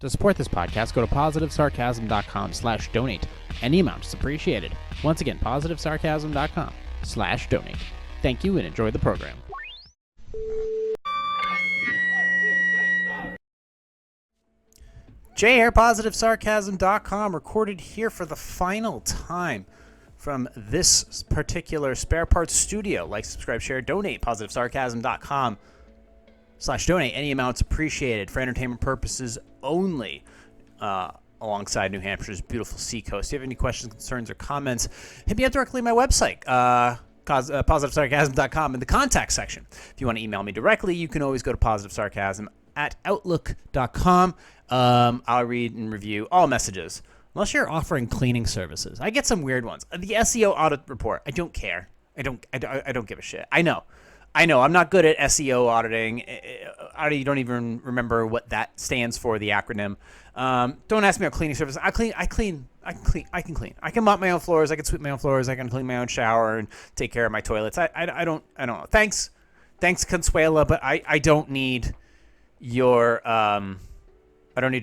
To support this podcast, go to positivesarcasm.com/donate. Any amount is appreciated. Once again, positivesarcasm.com/donate. Thank you and enjoy the program. Jay here, positivesarcasm.com, recorded here for the final time from this particular spare parts studio. Like, subscribe, share, donate. positivesarcasm.com/donate. Any amounts appreciated for entertainment purposes only, alongside New Hampshire's beautiful seacoast. If you have any questions, concerns, or comments, hit me up directly on my website, positivesarcasm.com, in the contact section. If you want to email me directly, you can always go to positivesarcasm@outlook.com. I'll read and review all messages, unless you're offering cleaning services. I get some weird ones. The SEO audit report, I don't care. I don't give a shit. I know. I'm not good at SEO auditing. I don't even remember what that stands for, the acronym. Don't ask me about cleaning services. I can clean. I can mop my own floors. I can sweep my own floors. I can clean my own shower and take care of my toilets. I don't know. Thanks, Consuela, but I don't need your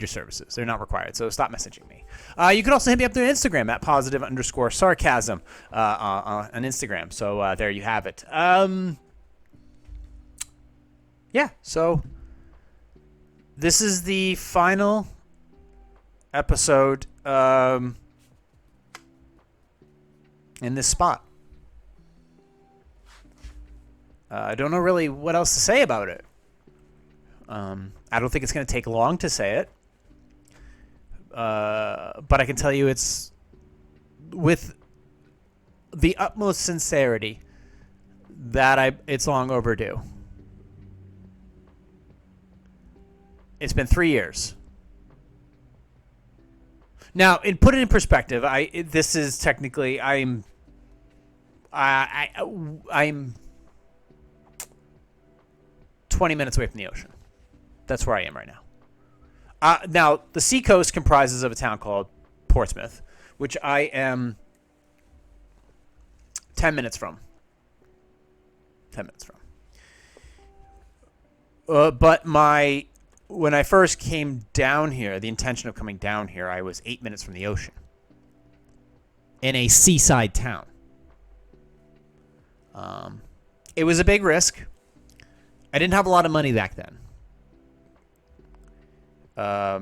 services. They're not required. So stop messaging me. You can also hit me up through Instagram at @positive_sarcasm on Instagram. So there you have it. Yeah, so this is the final episode in this spot. I don't know really what else to say about it. I don't think it's going to take long to say it. But I can tell you it's with the utmost sincerity that it's long overdue. It's been 3 years. Now, put it in perspective. This is technically I'm 20 minutes away from the ocean. That's where I am right now. Now, the seacoast comprises of a town called Portsmouth, which I am 10 minutes from. 10 minutes from. But when I first came down here, the intention of coming down here, I was 8 minutes from the ocean in a seaside town. It was a big risk. I didn't have a lot of money back then. I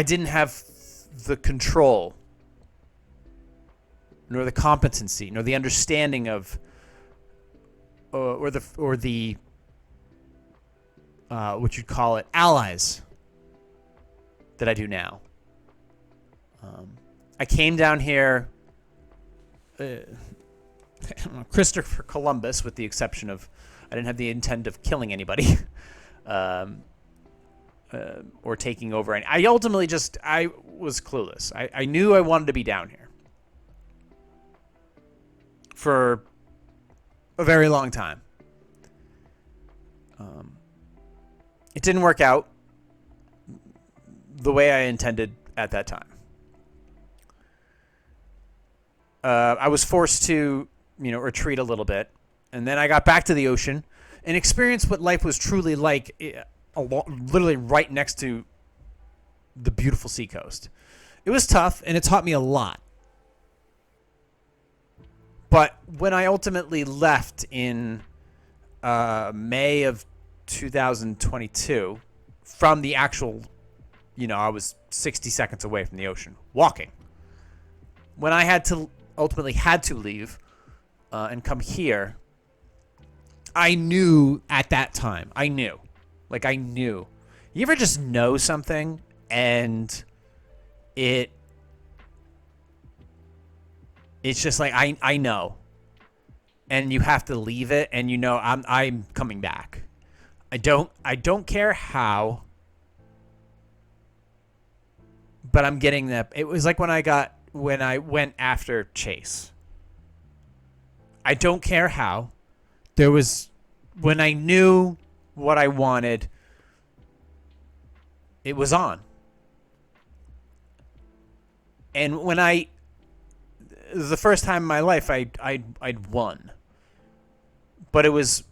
didn't have the control, nor the competency, nor the understanding of, or the what you'd call it, allies that I do now. I came down here, Christopher Columbus, with the exception of I didn't have the intent of killing anybody or taking over any. I was clueless. I knew I wanted to be down here for a very long time. It didn't work out the way I intended at that time. I was forced to, retreat a little bit, and then I got back to the ocean and experienced what life was truly like, literally right next to the beautiful seacoast. It was tough, and it taught me a lot. But when I ultimately left in May of 2022 from the actual, I was 60 seconds away from the ocean, walking. When I ultimately had to leave and come here, I knew at that time. I knew. You ever just know something and it's just like, I know. And you have to leave it, and I'm coming back. I don't care how, but I'm getting that. It was like when I went after Chase. I don't care how. When I knew what I wanted, it was on. And it was the first time in my life I'd won. But it was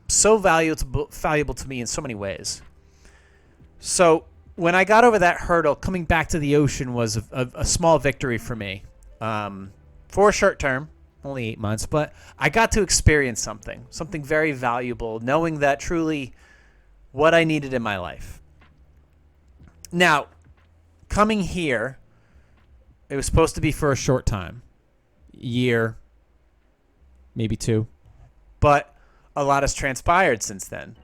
so valuable to me in so many ways. So when I got over that hurdle, coming back to the ocean was a small victory for me. For a short term, only 8 months, but I got to experience something very valuable, knowing that truly what I needed in my life. Now, coming here, it was supposed to be for a short time, year, maybe 2, but a lot has transpired since then.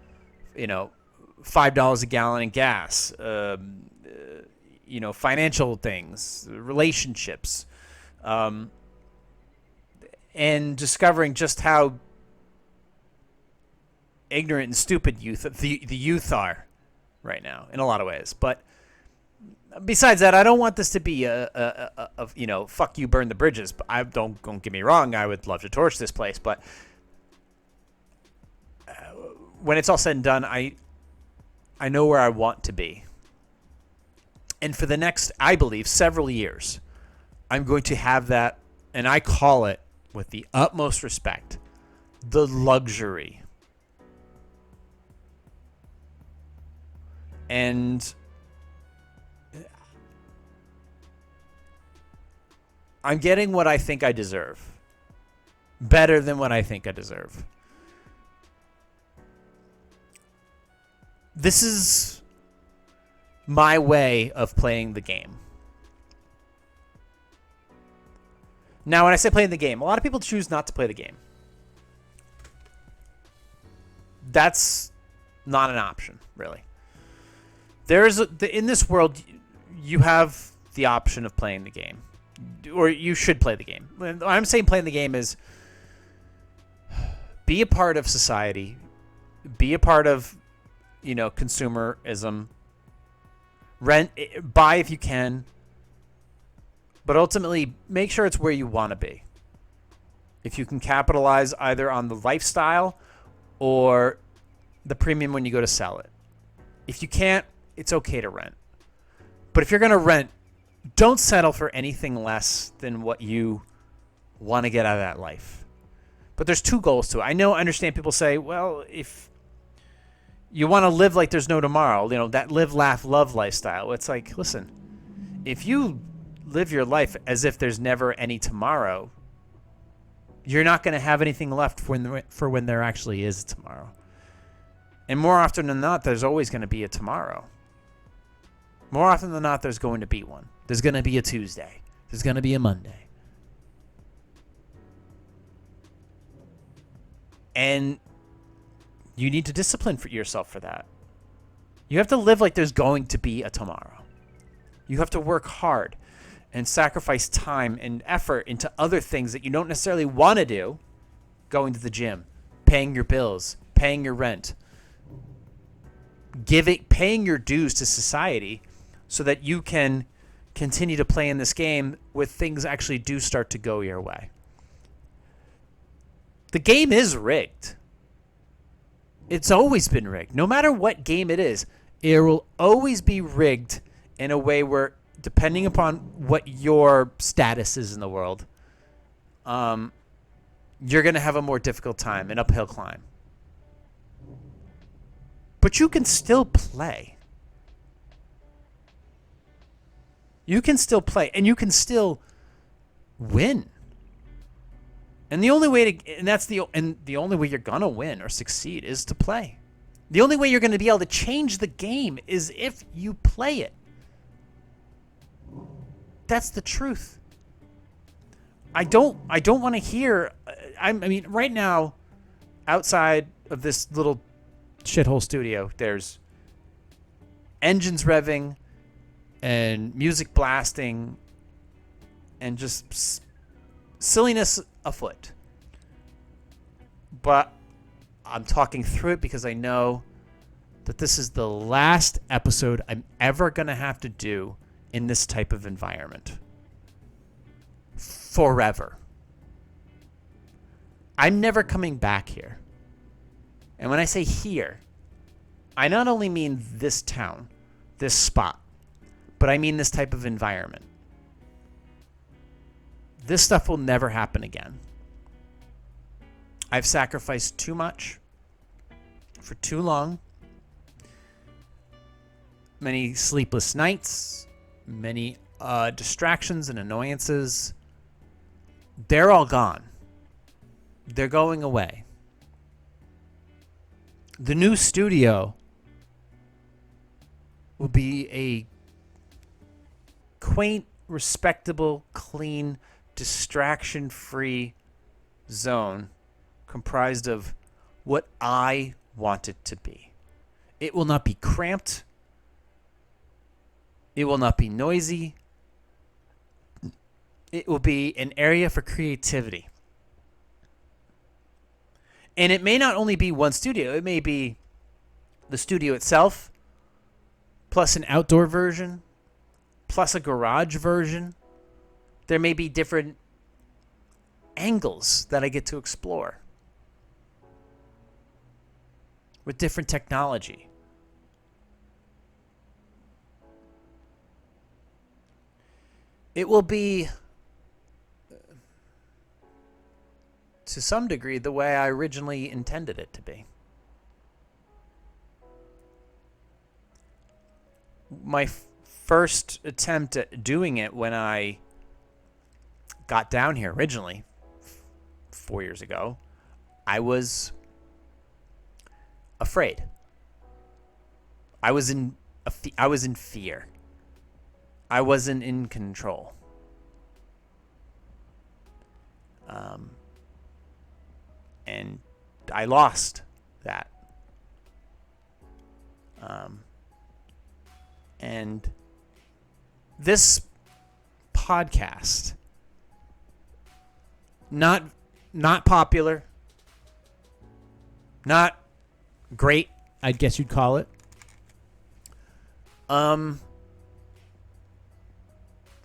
$5 a gallon in gas, financial things, relationships, and discovering just how ignorant and stupid the youth are right now in a lot of ways. But besides that, I don't want this to be a fuck you, burn the bridges. But don't get me wrong, I would love to torch this place, but when it's all said and done, I know where I want to be. And for the next, I believe, several years, I'm going to have that, and I call it, with the utmost respect, the luxury. And I'm getting what I think I deserve. Better than what I think I deserve. This is my way of playing the game. Now, when I say playing the game, a lot of people choose not to play the game. That's not an option, really. In this world, you have the option of playing the game, or you should play the game. When I'm saying playing the game is be a part of society, be a part of, consumerism, buy if you can. But ultimately, make sure it's where you want to be. If you can capitalize either on the lifestyle or the premium when you go to sell it. If you can't, it's okay to rent. But if you're going to rent, don't settle for anything less than what you want to get out of that life. But there's 2 goals to it. I understand people say, well, if you want to live like there's no tomorrow, that live, laugh, love lifestyle. It's like, listen, if you live your life as if there's never any tomorrow, you're not going to have anything left for when there actually is tomorrow. And more often than not, there's always going to be a tomorrow. More often than not, there's going to be one. There's going to be a Tuesday. There's going to be a Monday. And you need to discipline yourself for that. You have to live like there's going to be a tomorrow. You have to work hard and sacrifice time and effort into other things that you don't necessarily want to do. Going to the gym, paying your bills, paying your rent, paying your dues to society so that you can continue to play in this game when things actually do start to go your way. The game is rigged. It's always been rigged. No matter what game it is, it will always be rigged in a way where, depending upon what your status is in the world, you're going to have a more difficult time, an uphill climb. But you can still play. You can still play, and you can still win. And the only way the only way you're going to win or succeed is to play. The only way you're going to be able to change the game is if you play it. That's the truth. I don't want to hear. I mean, right now, outside of this little shithole studio, there's engines revving and music blasting and just silliness afoot. But I'm talking through it because I know that this is the last episode I'm ever going to have to do in this type of environment. Forever. I'm never coming back here. And when I say here, I not only mean this town, this spot, but I mean this type of environment. This stuff will never happen again. I've sacrificed too much for too long. many sleepless nights, many distractions and annoyances. They're all gone. They're going away. The new studio will be a quaint, respectable, clean, distraction-free zone comprised of what I want it to be. It will not be cramped. It will not be noisy. It will be an area for creativity. And it may not only be one studio. It may be the studio itself, plus an outdoor version, plus a garage version. There may be different angles that I get to explore with different technology. It will be, to some degree, the way I originally intended it to be. My first attempt at doing it when I got down here originally, 4 years ago, I was afraid. I was in fear. I wasn't in control. And I lost that. And this podcast, not popular, not great, I guess you'd call it.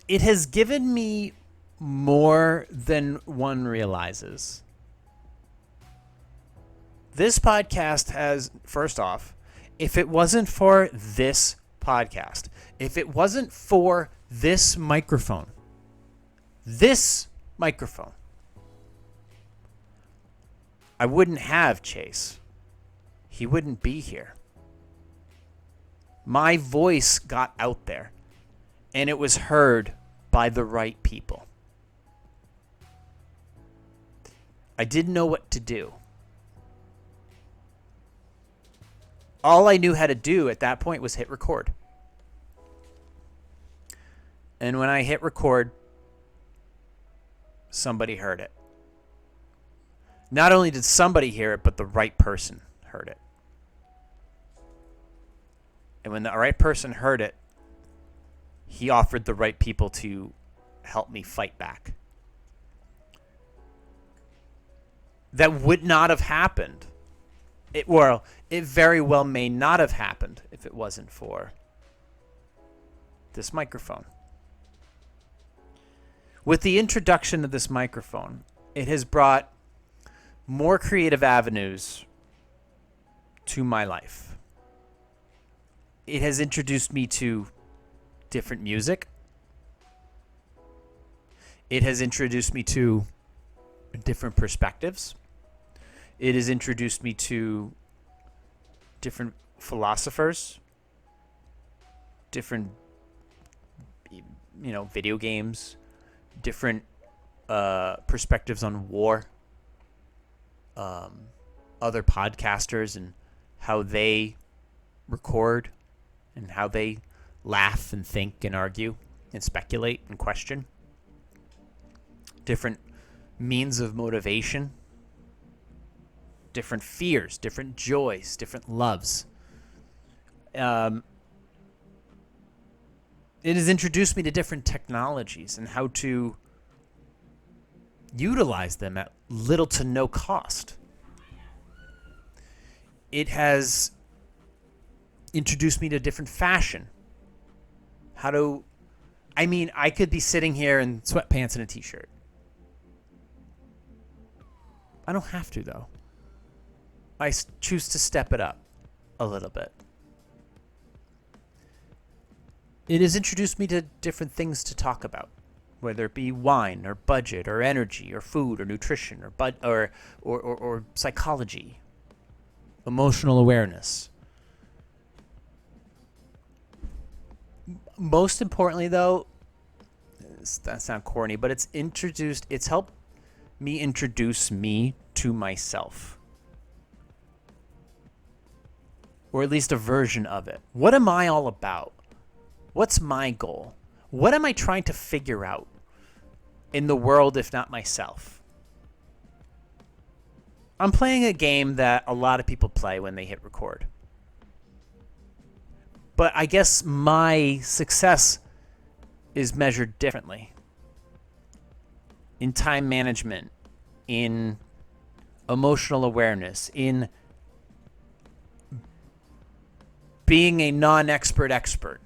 It has given me more than one realizes. This podcast has, first off, if it wasn't for this podcast, if it wasn't for this microphone, I wouldn't have Chase. He wouldn't be here. My voice got out there, and it was heard by the right people. I didn't know what to do. All I knew how to do at that point was hit record. And when I hit record, somebody heard it. Not only did somebody hear it, but the right person heard it. And when the right person heard it, he offered the right people to help me fight back. That would not have happened. It very well may not have happened if it wasn't for this microphone. With the introduction of this microphone, it has brought more creative avenues to my life. It has introduced me to different music. It has introduced me to different perspectives. It has introduced me to different philosophers, different, video games, different perspectives on war, other podcasters and how they record and how they laugh and think and argue and speculate and question. Different means of motivation. Different fears, different joys, different loves. It has introduced me to different technologies and how to utilize them at little to no cost. It has introduced me to different fashion. I could be sitting here in sweatpants and a t-shirt. I don't have to, though. I choose to step it up a little bit. It has introduced me to different things to talk about, whether it be wine or budget or energy or food or nutrition or psychology, emotional awareness. most importantly, though, that's not corny, but it's helped me introduce me to myself. Or at least a version of it. What am I all about? What's my goal? What am I trying to figure out in the world, if not myself? I'm playing a game that a lot of people play when they hit record. But I guess my success is measured differently. In time management, in emotional awareness, in being a non-expert expert.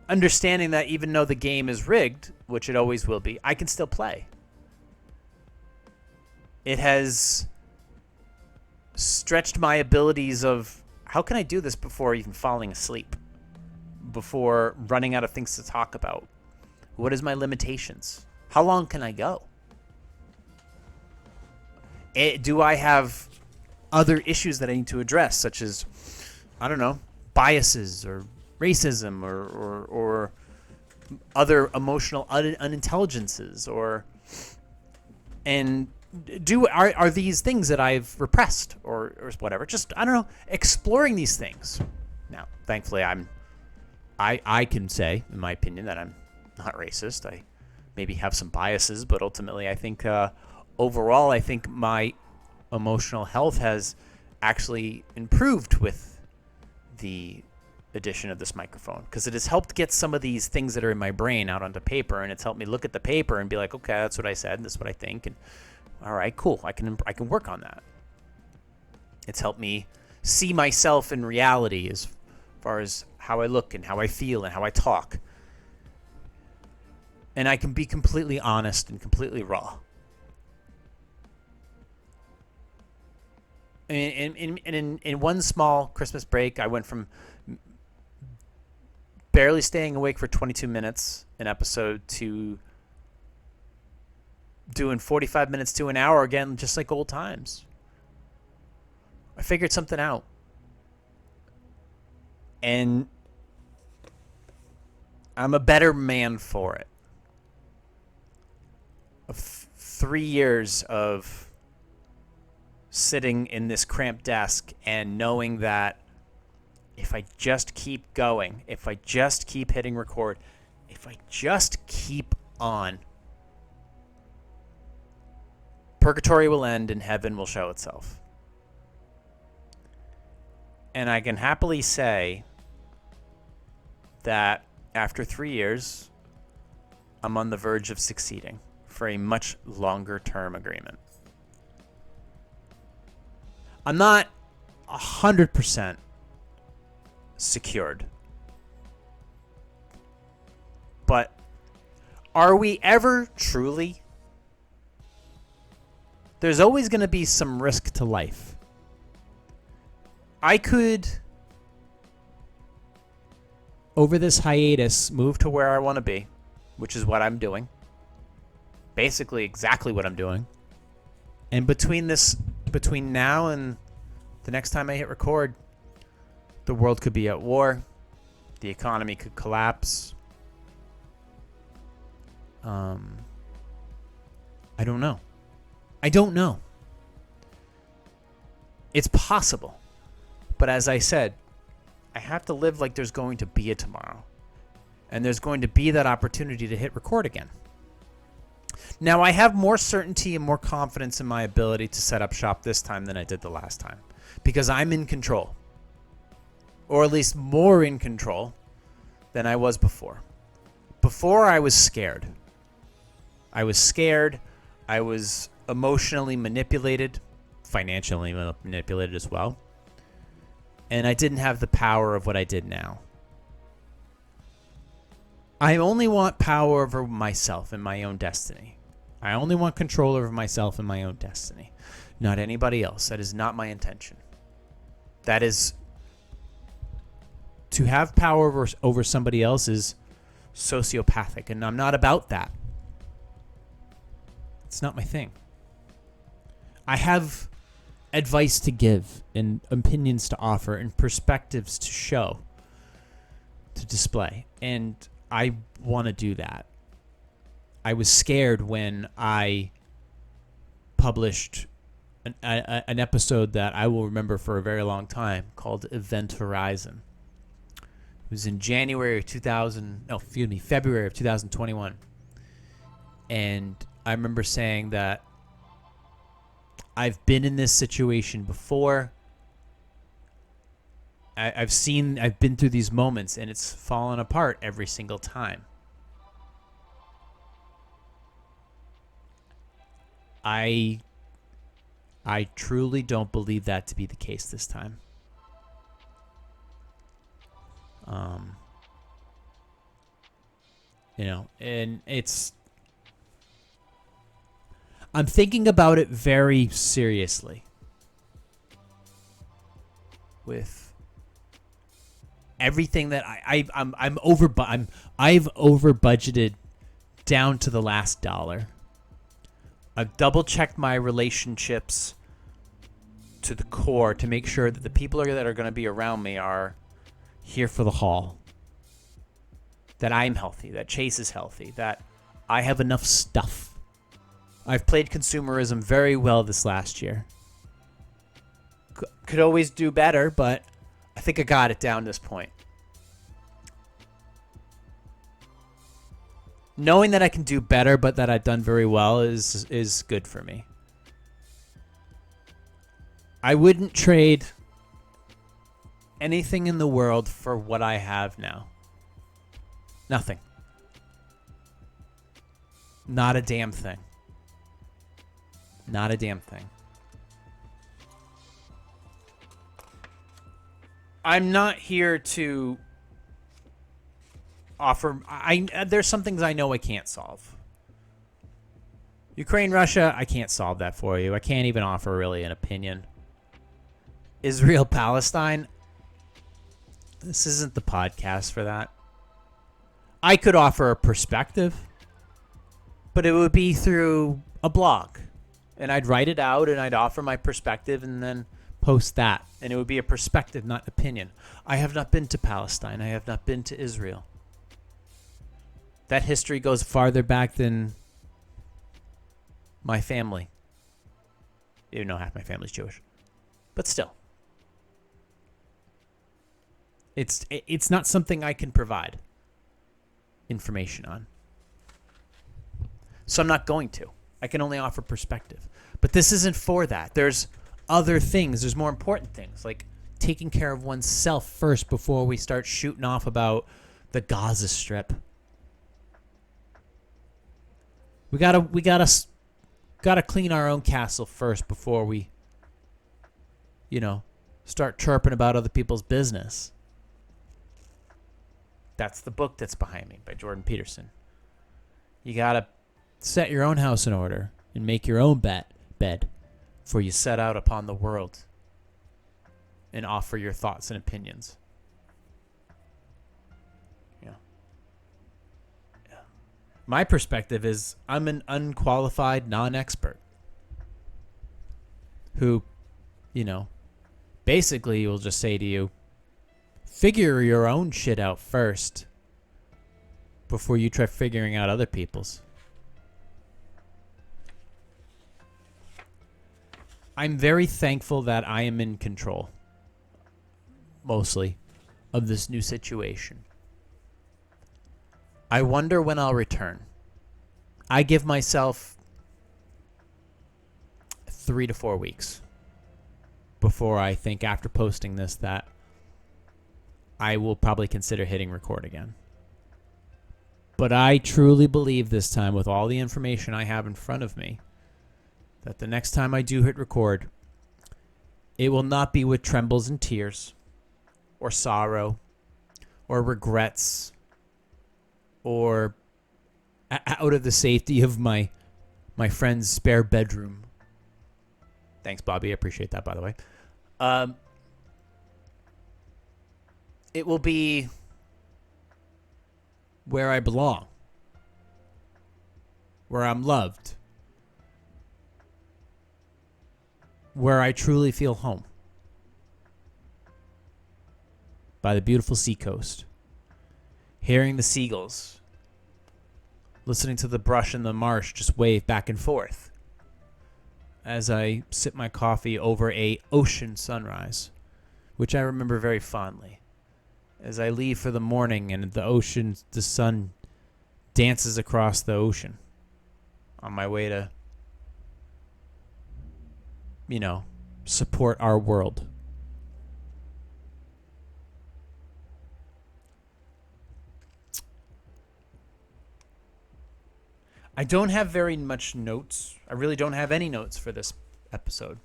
Understanding that even though the game is rigged, which it always will be, I can still play. It has stretched my abilities of how can I do this before even falling asleep, before running out of things to talk about. What is my limitations? How long can I go? Do I have other issues that I need to address, such as, I don't know, biases or racism or other emotional unintelligences, are these things that I've repressed or whatever? Just, I don't know, exploring these things. Now, thankfully, I can say, in my opinion, that I'm not racist. I maybe have some biases, but ultimately, I think overall, I think my emotional health has actually improved with the addition of this microphone, because it has helped get some of these things that are in my brain out onto paper, and it's helped me look at the paper and be like, okay, that's what I said, and this is what I think, and all right, cool, I can work on that. It's helped me see myself in reality as far as how I look and how I feel and how I talk, and I can be completely honest and completely raw. In one small Christmas break, I went from barely staying awake for 22 minutes an episode to doing 45 minutes to an hour again, just like old times. I figured something out. And I'm a better man for it. 3 years of sitting in this cramped desk and knowing that if I just keep going, if I just keep hitting record, if I just keep on, purgatory will end and heaven will show itself. And I can happily say that after 3 years, I'm on the verge of succeeding for a much longer term agreement. I'm not 100% secured. But are we ever truly? There's always going to be some risk to life. I could, over this hiatus, move to where I want to be, which is what I'm doing. Basically exactly what I'm doing. And between now and the next time I hit record, the world could be at war. The economy could collapse. I don't know. It's possible. But as I said, I have to live like there's going to be a tomorrow. And there's going to be that opportunity to hit record again. Now, I have more certainty and more confidence in my ability to set up shop this time than I did the last time, because I'm in control, or at least more in control than I was before. Before, I was scared. I was emotionally manipulated, financially manipulated as well, and I didn't have the power of what I did now. I only want power over myself and my own destiny. I only want control over myself and my own destiny, not anybody else. That is not my intention. That is, to have power over somebody else is sociopathic, and I'm not about that. It's not my thing. I have advice to give and opinions to offer and perspectives to show, to display. And I want to do that. I was scared when I published an episode that I will remember for a very long time called Event Horizon. It was in February of 2021. And I remember saying that I've been in this situation before. I've been through these moments, and it's fallen apart every single time. I truly don't believe that to be the case this time. And I'm thinking about it very seriously. With everything that I've over budgeted down to the last dollar. I've double checked my relationships to the core to make sure that the people that are going to be around me are here for the haul. That I'm healthy, that Chase is healthy, that I have enough stuff. I've played consumerism very well this last year. Could always do better, but I think I got it down to this point. Knowing that I can do better, but that I've done very well is good for me. I wouldn't trade anything in the world for what I have now. Nothing. Not a damn thing. Not a damn thing. I'm not here to offer. There's some things I know I can't solve. Ukraine, Russia, I can't solve that for you. I can't even offer really an opinion. Israel, Palestine, this isn't the podcast for that. I could offer a perspective, but it would be through a blog. And I'd write it out and I'd offer my perspective and then post that. And it would be a perspective, not opinion. I have not been to Palestine. I have not been to Israel. That history goes farther back than my family. Even though half my family's Jewish. But still. It's not something I can provide information on. So I'm not going to. I can only offer perspective. But this isn't for that. There's other things. There's more important things, like taking care of oneself first before we start shooting off about the Gaza Strip. We gotta clean our own castle first before we, start chirping about other people's business. That's the book that's behind me by Jordan Peterson. You gotta set your own house in order and make your own bed before you set out upon the world and offer your thoughts and opinions. Yeah. My perspective is I'm an unqualified non-expert who, basically will just say to you, figure your own shit out first before you try figuring out other people's. I'm very thankful that I am in control, mostly, of this new situation. I wonder when I'll return. I give myself 3 to 4 weeks before I think, after posting this, that I will probably consider hitting record again. But I truly believe this time, with all the information I have in front of me, that the next time I do hit record, it will not be with trembles and tears, or sorrow, or regrets, or out of the safety of my friend's spare bedroom. Thanks, Bobby. I appreciate that, by the way. It will be where I belong, where I'm loved, where I truly feel home. By the beautiful seacoast. Hearing the seagulls. Listening to the brush in the marsh just wave back and forth. As I sip my coffee over a ocean sunrise. Which I remember very fondly. As I leave for the morning and the sun dances across the ocean. On my way to, support our world. I don't have very much notes. I really don't have any notes for this episode.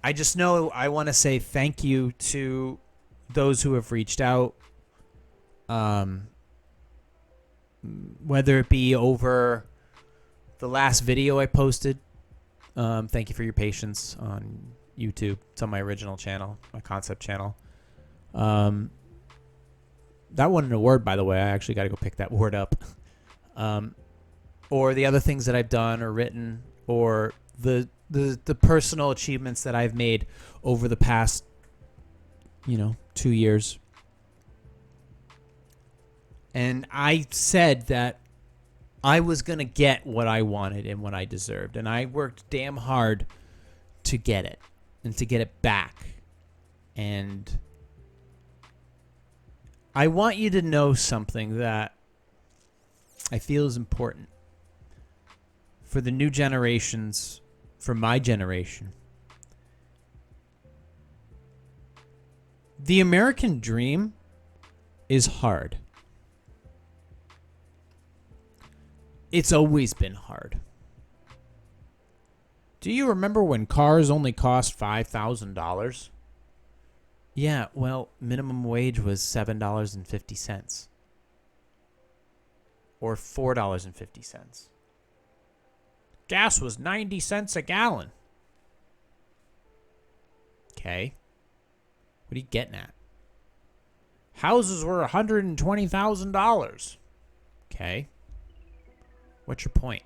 I just know I want to say thank you to those who have reached out. Whether it be over the last video I posted. Thank you for your patience on YouTube. It's on my original channel, my concept channel. That won an award, by the way. I actually got to go pick that award up. Or the other things that I've done or written, or the personal achievements that I've made over the past, 2 years. And I said that I was going to get what I wanted and what I deserved. And I worked damn hard to get it and to get it back. And I want you to know something that I feel is important for the new generations, for my generation. The American dream is hard. It's always been hard. Do you remember when cars only cost $5,000? Yeah, well, minimum wage was $7.50. Or $4.50. Gas was 90 cents a gallon. Okay. What are you getting at? Houses were $120,000. Okay. What's your point?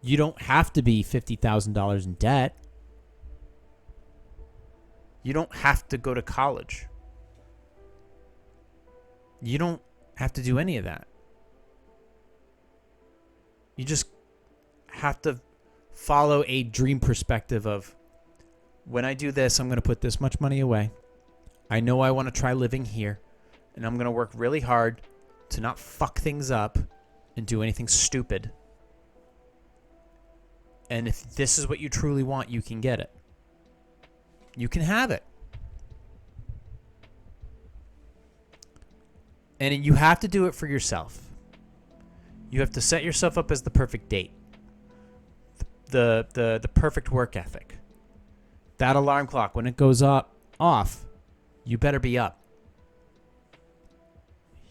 You don't have to be $50,000 in debt. You don't have to go to college. You don't have to do any of that. You just have to follow a dream perspective of, when I do this, I'm going to put this much money away. I know I want to try living here, and I'm going to work really hard to not fuck things up and do anything stupid. And if this is what you truly want, you can get it. You can have it. And you have to do it for yourself. You have to set yourself up as the perfect date. The perfect work ethic. That alarm clock, when it goes off, you better be up.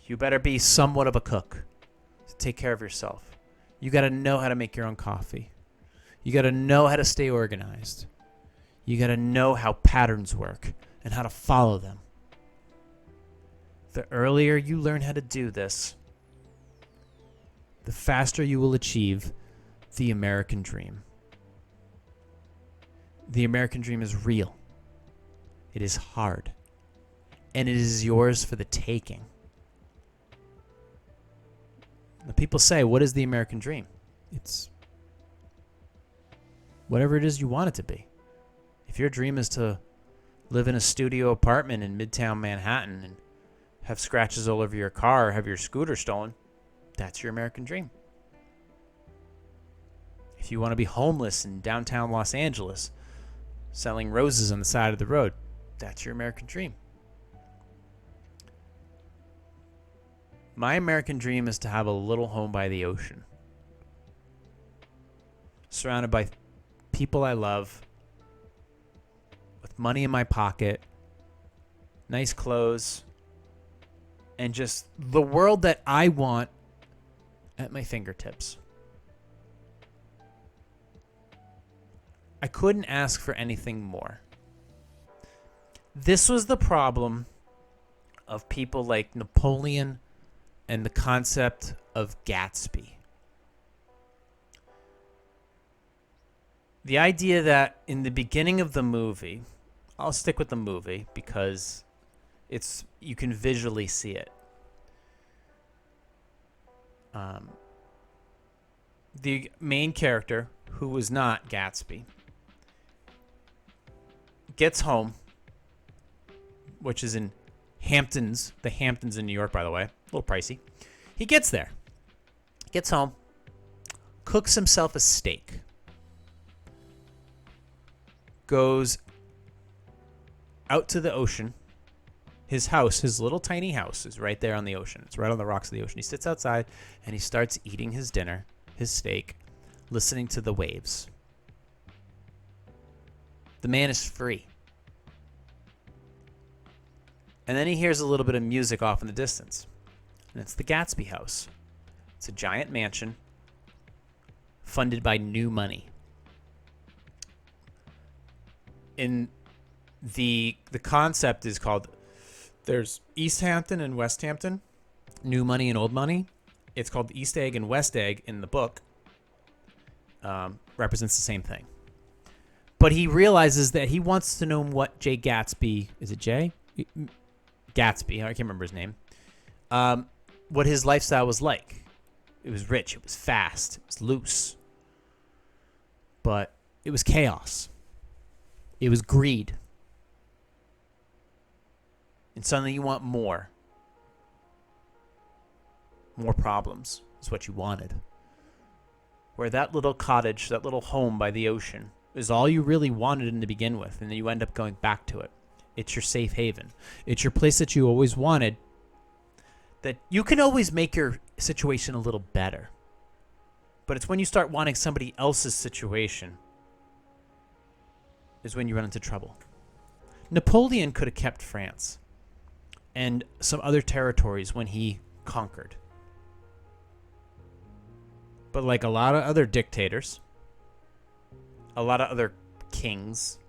You better be somewhat of a cook to take care of yourself. You got to know how to make your own coffee. You got to know how to stay organized. You got to know how patterns work and how to follow them. The earlier you learn how to do this, the faster you will achieve the American dream. The American dream is real. It is hard. And it is yours for the taking. Now, people say, what is the American dream? It's whatever it is you want it to be. If your dream is to live in a studio apartment in Midtown Manhattan and have scratches all over your car or have your scooter stolen, that's your American dream. If you want to be homeless in downtown Los Angeles, selling roses on the side of the road, that's your American dream. My American dream is to have a little home by the ocean, surrounded by people I love, with money in my pocket, nice clothes, and just the world that I want at my fingertips. I couldn't ask for anything more. This was the problem of people like Napoleon and the concept of Gatsby. The idea that in the beginning of the movie, I'll stick with the movie because you can visually see it. The main character, who was not Gatsby, gets home, which is in Hamptons, the Hamptons in New York, by the way, a little pricey. He gets there, gets home, cooks himself a steak, goes out to the ocean. His house, his little tiny house, is right there on the ocean. It's right on the rocks of the ocean. He sits outside and he starts eating his dinner, his steak, listening to the waves. The man is free. And then he hears a little bit of music off in the distance. And it's the Gatsby house. It's a giant mansion funded by new money. In the concept is called, there's East Hampton and West Hampton, new money and old money. It's called East Egg and West Egg in the book. Represents the same thing. But he realizes that he wants to know what Jay Gatsby, is it Jay? Gatsby, I can't remember his name. What his lifestyle was like. It was rich, it was fast, it was loose. But it was chaos. It was greed. And suddenly you want more. More problems is what you wanted. Where that little cottage, that little home by the ocean, is all you really wanted in to begin with, and then you end up going back to it. It's your safe haven. It's your place that you always wanted, that you can always make your situation a little better. But it's when you start wanting somebody else's situation is when you run into trouble. Napoleon could have kept France and some other territories when he conquered. But like a lot of other dictators, a lot of other kings,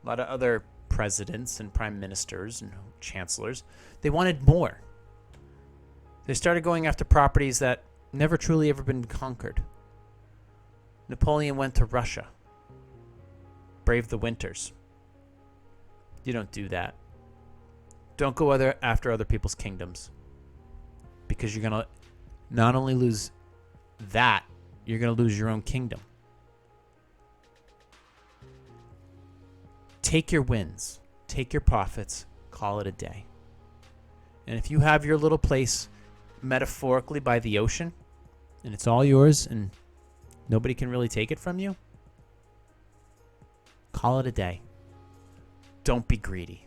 a lot of other presidents and prime ministers and chancellors, they wanted more. They started going after properties that never truly ever been conquered. Napoleon went to Russia, braved the winters. You don't do that. Don't go after other people's kingdoms, because you're going to not only lose that, you're going to lose your own kingdom. Take your wins, take your profits, call it a day. And if you have your little place metaphorically by the ocean, and it's all yours and nobody can really take it from you, call it a day. Don't be greedy.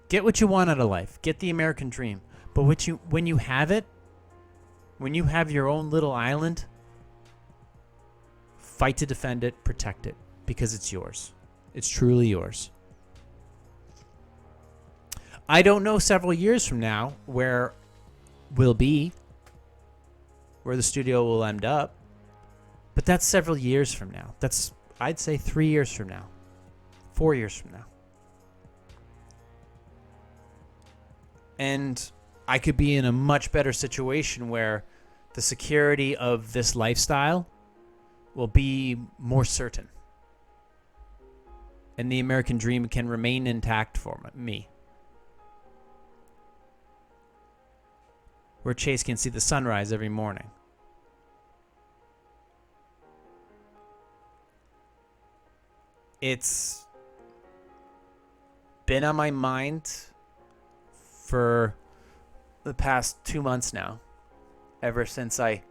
Get what you want out of life. Get the American dream. But when you have it, when you have your own little island, fight to defend it, protect it, because it's yours. It's truly yours. I don't know several years from now where we'll be, where the studio will end up, but that's several years from now. That's, I'd say, 3 years from now, 4 years from now. And I could be in a much better situation where the security of this lifestyle will be more certain. And the American dream can remain intact for me. Where Chase can see the sunrise every morning. It's been on my mind for the past 2 months now, ever since I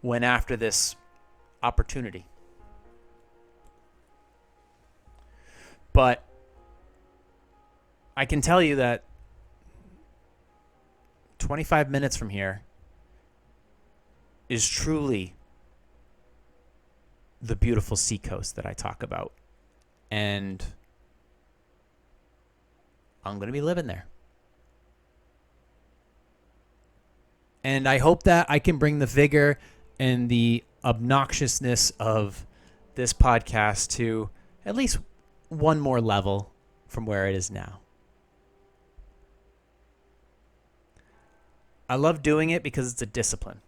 went after this opportunity. But I can tell you that 25 minutes from here is truly the beautiful seacoast that I talk about. And I'm going to be living there. And I hope that I can bring the vigor and the obnoxiousness of this podcast to at least one more level from where it is now. I love doing it because it's a discipline.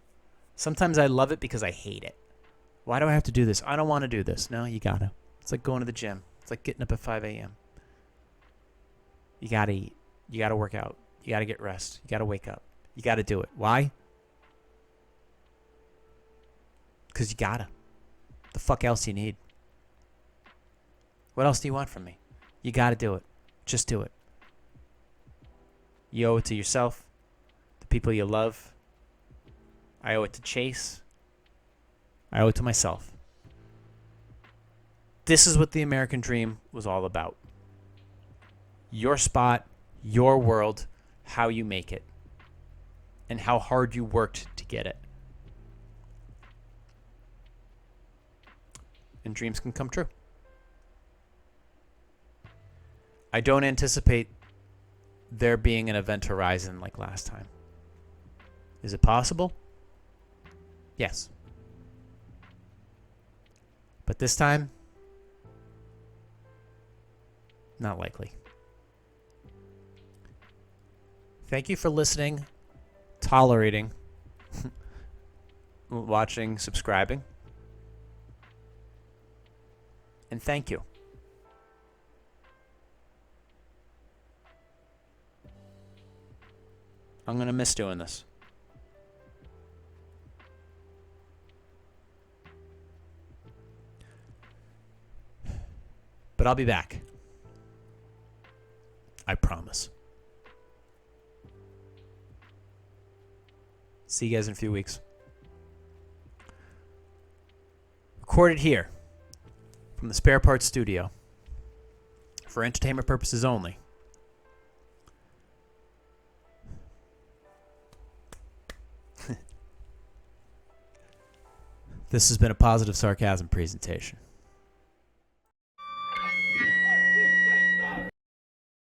Sometimes I love it because I hate it. Why do I have to do this? I don't want to do this. No, you gotta. It's like going to the gym. It's like getting up at 5 a.m. You gotta eat. You gotta work out. You gotta get rest. You gotta wake up. You gotta do it. Why? Because you gotta. The fuck else you need? What else do you want from me? You gotta do it. Just do it. You owe it to yourself, the people you love. I owe it to Chase. I owe it to myself. This is what the American dream was all about. Your spot, your world, how you make it, and how hard you worked to get it. And dreams can come true. I don't anticipate there being an event horizon like last time. Is it possible? Yes. But this time, not likely. Thank you for listening, tolerating, watching, subscribing. And thank you. I'm going to miss doing this. But I'll be back. I promise. See you guys in a few weeks. Recorded here from the Spare Parts Studio for entertainment purposes only. This has been a Positive Sarcasm presentation.